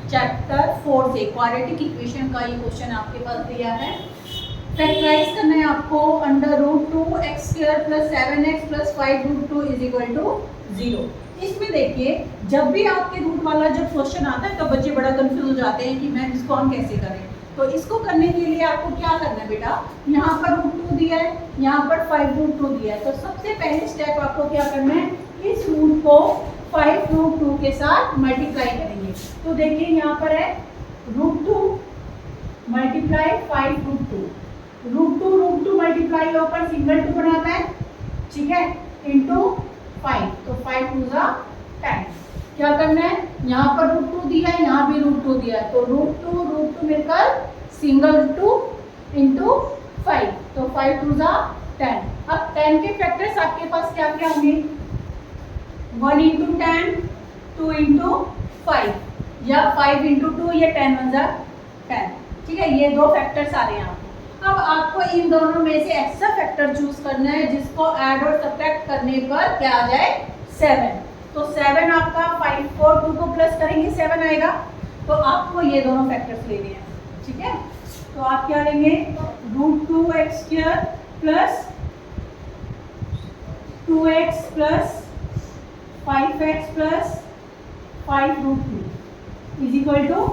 Chapter 4 से quadratic equation का ये क्वेश्चन आपके पास दिया है। फैक्टराइज करना है आपको under root 2x² plus 7x plus 5 root 2 is equal to 0। इसमें देखिए जब भी आपके रूट वाला जब क्वेश्चन आता है तो बच्चे बड़ा कंफ्यूज हो जाते हैं कि मैम इसको हम कैसे करें। तो इसको करने के लिए आपको क्या करना है बेटा, यहाँ पर रूट 2 दिया है, यहाँ पर 5 रूट 2 दिया है। तो सबसे पहले स्टेप आपको क्या करना है, इस रूट को 5 रूट 2 के साथ मल्टीप्लाई करेंगे। तो देखिए यहाँ पर है root 2 multiply 5 root 2, root two multiply होकर सिंगल 2 बनाता है, ठीक है, इनटू 5, तो 5 2 जा 10। क्या करना है, यहाँ पर रूट 2 दिया है, यहाँ भी रूट 2 दिया है, तो रूट टू मिलकर सिंगल 2 इंटू 5, तो 5 2 जा 10। अब 10 के फैक्टर्स आपके पास क्या क्या होंगे, 1 इंटू 10, 2 इंटू 5, या 5 इंटू 2, या 10 1 जा 10, ठीक है। ये दो फैक्टर्स आ रहे हैं आपको। अब आपको इन दोनों में से एक्स्ट्रा फैक्टर चूज करना है जिसको ऐड और सब्ट्रैक्ट करने पर क्या आ जाए, 7। तो 7 आपका 5 और 2 को प्लस करेंगे 7 आएगा। तो आपको ये दोनों फैक्टर्स लेने हैं, ठीक है। तो आप क्या लेंगे, root 2x² plus 2x plus 5x plus 5 root 2 is equal to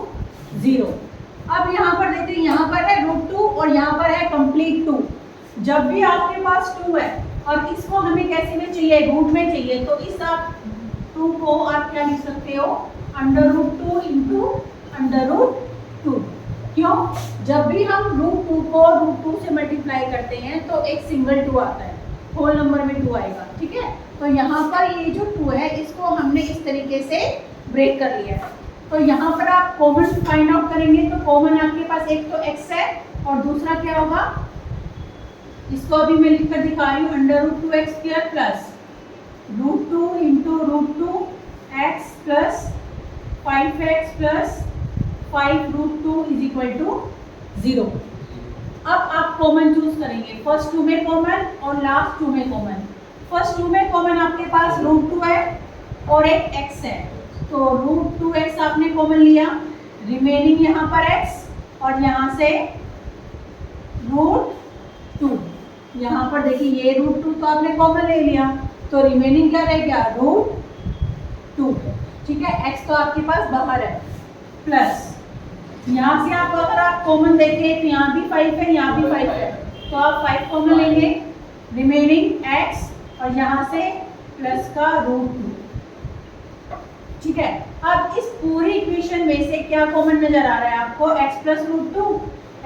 0। अब यहाँ पर देखते हैं, यहाँ पर है रूट 2 और यहाँ पर है कंप्लीट 2। जब भी आपके पास 2 है और इसको हमें कैसे में चाहिए, रूट में चाहिए, तो इस आप 2 को आप क्या लिख सकते हो, under root 2 into under root 2। क्यों, जब भी हम रूट 2 को रूट 2 से मल्टीप्लाई करते हैं तो एक सिंगल 2 आता है, होल नंबर में 2 आएगा, ठीक है। तो यहाँ पर ये जो 2 है इसको हमने इस तरीके से ब्रेक कर लिया है। तो यहाँ पर आप कॉमन फाइंड आउट करेंगे, तो कॉमन आपके पास एक तो x है और दूसरा क्या होगा, इसको अभी मैं लिख कर दिखा रही हूँ, under root 2x² plus root 2 into root 2 x plus 5x plus 5 root 2 is equal to 0। अब आप कॉमन चूज करेंगे, फर्स्ट 2 में कॉमन और लास्ट 2 में कॉमन। फर्स्ट 2 में कॉमन आपके पास रूट 2 है और एक x है, तो रूट 2x आपने कॉमन लिया, रिमेनिंग यहाँ पर x और यहाँ से रूट 2। यहाँ पर देखिए ये रूट 2 तो आपने कॉमन ले लिया, तो रिमेनिंग क्या रह गया, रूट 2, ठीक है। x तो आपके पास बाहर है, प्लस यहाँ से आप अगर आप कॉमन देखें तो यहाँ भी 5 है, यहाँ भी 5 है, तो आप 5 कॉमन लेंगे, रिमेनिंग x और यहाँ से प्लस का रूट 2, ठीक है। अब इस पूरी इक्वेशन में से क्या कॉमन नजर आ रहा है आपको, x plus root 2,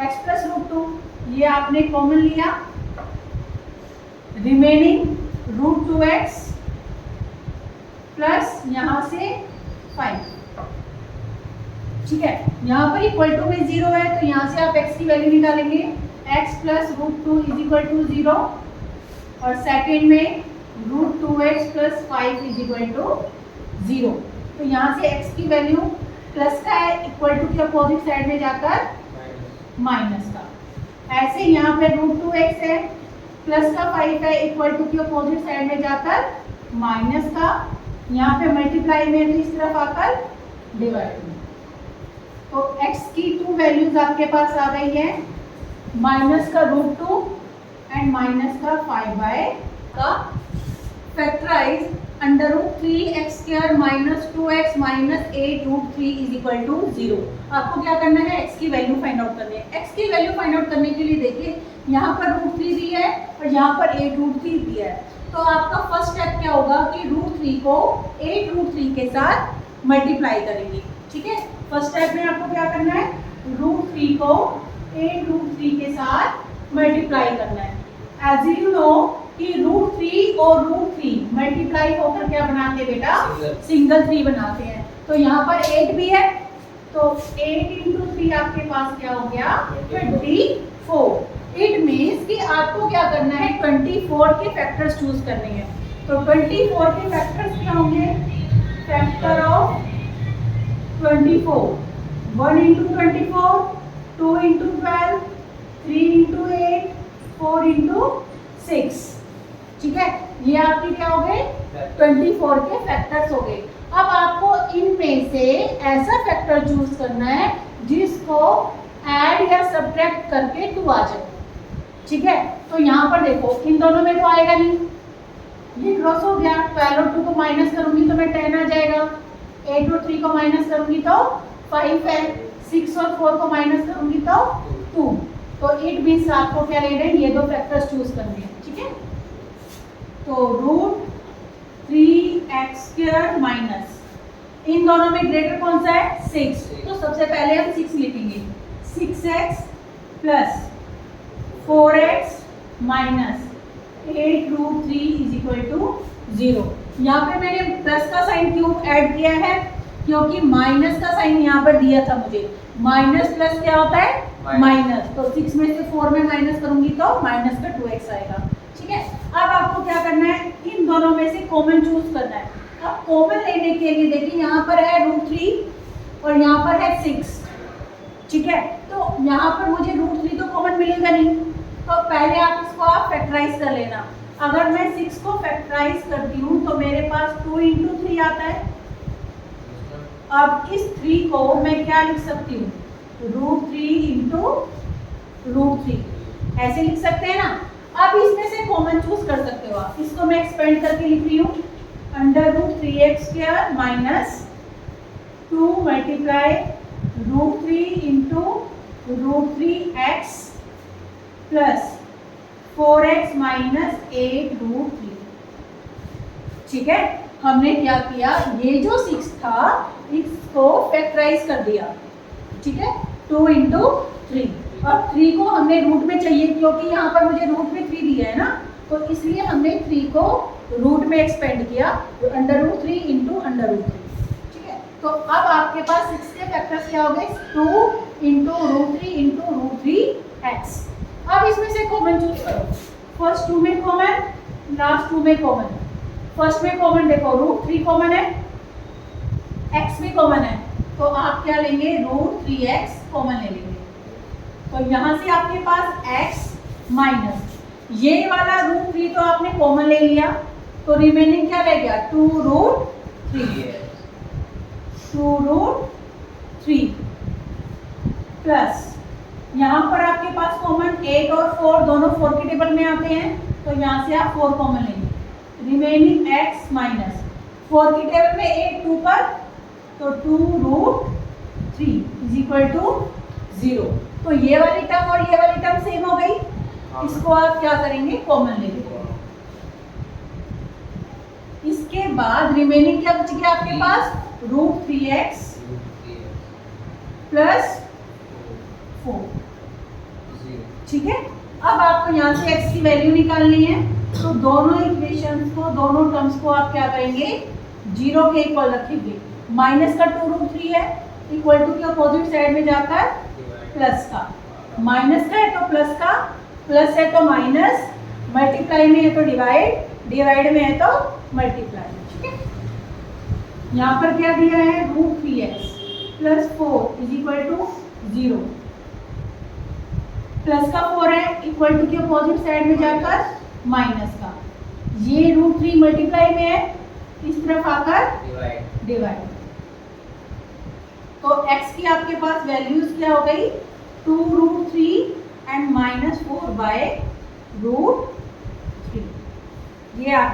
x plus root 2, ये आपने कॉमन लिया, रिमेनिंग रूट 2x प्लस यहाँ से 5, ठीक है। यहाँ पर इक्वल टू में 0 है, तो यहाँ से आप x की वैल्यू निकालेंगे, x plus root 2 is equal to 0, और सेकेंड में root 2x plus 5 is equal to 0। तो यहाँ से x की वैल्यू प्लस का है, इक्वल टू के अपोजिट साइड में जाकर माइनस का। ऐसे यहाँ पे रूट 2x है, प्लस का 5 है, इक्वल टू के अपोजिट साइड में जाकर माइनस का। यहाँ पे मल्टीप्लाई में तो इस तरफ आकर डिवाइड में। तो x की 2 वैल्यूज आपके पास आ गई है, माइनस का रूट 2 एंड माइनस का 5 का factorise under root 3x² minus 2x minus 8 root 3 is equal to 0। आपको क्या करना है, x की वैल्यू फाइंड आउट करनी है। x की वैल्यू फाइंड आउट करने के लिए देखिए यहाँ पर रूट 3 दिया है और यहाँ पर 8 रूट 3 दिया है। तो आपका फर्स्ट स्टेप क्या होगा कि रूट 3 को 8 रूट 3 के साथ मल्टीप्लाई करेंगे, ठीक है। फर्स्ट स्टेप में आपको क्या करना है, रूट 3 को 8 रूट 3 के साथ मल्टीप्लाई करना है। एज यू नो कि रूट 3 और रूट 3 मल्टीप्लाई होकर क्या बनाते हैं बेटा, सिंगल 3 बनाते हैं। तो यहाँ पर 8 भी है, तो 8 इंटू 3 आपके पास क्या हो गया, 24। इट मीन्स कि आपको क्या करना है, 24 के फैक्टर्स चूज करने हैं। तो 24 के फैक्टर्स क्या होंगे, factor of 24, 1 into 24, 2 into 12, 3 into 8, 4 into 6, ठीक है। ये आपके क्या हो गए, 24 के फैक्टर्स हो गए। अब आपको इनमें में से ऐसा फैक्टर चूज करना है जिसको ऐड या सब्ट्रैक्ट करके 2 आ जाए। ठीक है, तो यहाँ पर देखो इन दोनों में तो आएगा नहीं, ये क्रॉस हो गया। 12 और 2 को माइनस करूंगी तो मैं 10 आ जाएगा। 8 और 3 को माइनस करूंगी तो 5 है। 6 और 4 को माइनस करूंगी तो 2। तो इट मीन्स आपको क्या लेना है, ये दो फैक्टर्स चूज करने हैं। ठीक है, तो रूट 3x² माइनस इन दोनों में ग्रेटर कौन सा है, 6। तो सबसे पहले हम 6 लिखेंगे। 6x plus 4x minus 8√3 is equal to 0। यहाँ पे मैंने प्लस का साइन क्यों ऐड किया है, क्योंकि माइनस का साइन यहाँ पर दिया था मुझे। माइनस प्लस क्या होता है, माइनस। तो 6 में से 4 में माइनस करूंगी तो माइनस का 2x आएगा। ठीक है, अब आपको क्या करना है, इन दोनों में से कॉमन चूज करना है। अब कॉमन लेने के लिए देखिए यहाँ पर है √3 और यहाँ पर है 6। ठीक है, तो यहाँ पर मुझे √3 तो कॉमन मिलेगा नहीं, तो पहले आप इसको आप फैक्टराइज कर लेना। अगर मैं 6 को फैक्टराइज करती हूँ तो मेरे पास 2 × 3 आता है। अब इस 3 को मैं क्या लिख सकती हूँ, √3 × √3 ऐसे लिख सकते हैं ना। अब इसमें से कॉमन चूज कर सकते हो आप। इसको मैं एक्सपेंड करके लिख रही हूँ, √3x² minus 2 multiply √3 × √3x plus 4x minus 8√3। ठीक है, हमने क्या किया, ये जो 6 था इसको फैक्टराइज कर दिया। ठीक है, 2 × 3 और 3 को हमने रूट में चाहिए, क्योंकि यहाँ पर मुझे रूट में 3 दिया है ना, तो इसलिए हमने 3 को रूट में एक्सपेंड किया, √3 × √3। ठीक है, तो अब आपके पास 6 के फैक्टर्स क्या हो गए, 2 × √3 × √3x। अब इसमें से कॉमन चूज करो। फर्स्ट 2 में कॉमन, लास्ट 2 में कॉमन। फर्स्ट में कॉमन देखो, √3 कॉमन है, x भी कॉमन है, तो आप क्या लेंगे, √3x कॉमन ले लेंगे। तो यहाँ से आपके पास x माइनस ये वाला √3 तो आपने कॉमन ले लिया, तो रिमेनिंग क्या रह गया, 2√3 प्लस यहाँ पर आपके पास कॉमन 8 और 4 दोनों 4 के टेबल में आते हैं, तो यहाँ से आप 4 कॉमन लेंगे। रिमेनिंग x माइनस 4 की टेबल में 8 2 पर, तो 2√3 इज इक्वल टू 0। तो ये वाली टर्म और ये वाली टर्म सेम हो गई। इसको आप क्या करेंगे, कॉमन ले लेंगे। इसके बाद रिमेनिंग क्या बच गया आपके पास, √3x प्लस 4। ठीक है, अब आपको यहाँ से x की वैल्यू निकालनी है, तो दोनों इक्वेशंस को, दोनों टर्म्स को आप क्या करेंगे, 0 के इक्वल रखेंगे। माइनस का 2√3 है, इक्वल टू के अपोजिट साइड में जाता है प्लस का। माइनस का है तो प्लस का, प्लस है तो माइनस, मल्टीप्लाई में है तो डिवाइड, डिवाइड में है तो मल्टीप्लाई। ठीक है, यहाँ पर क्या दिया है, √3x plus 4 is equal to 0। Plus का 4 है, इक्वल टू के अपोजिट साइड में जाकर माइनस का। ये √3 मल्टीप्लाई में है, इस तरफ आकर डिवाइड। तो x की आपके पास वैल्यूज क्या हो गई, 2√3 एंड -4/√3। ये आप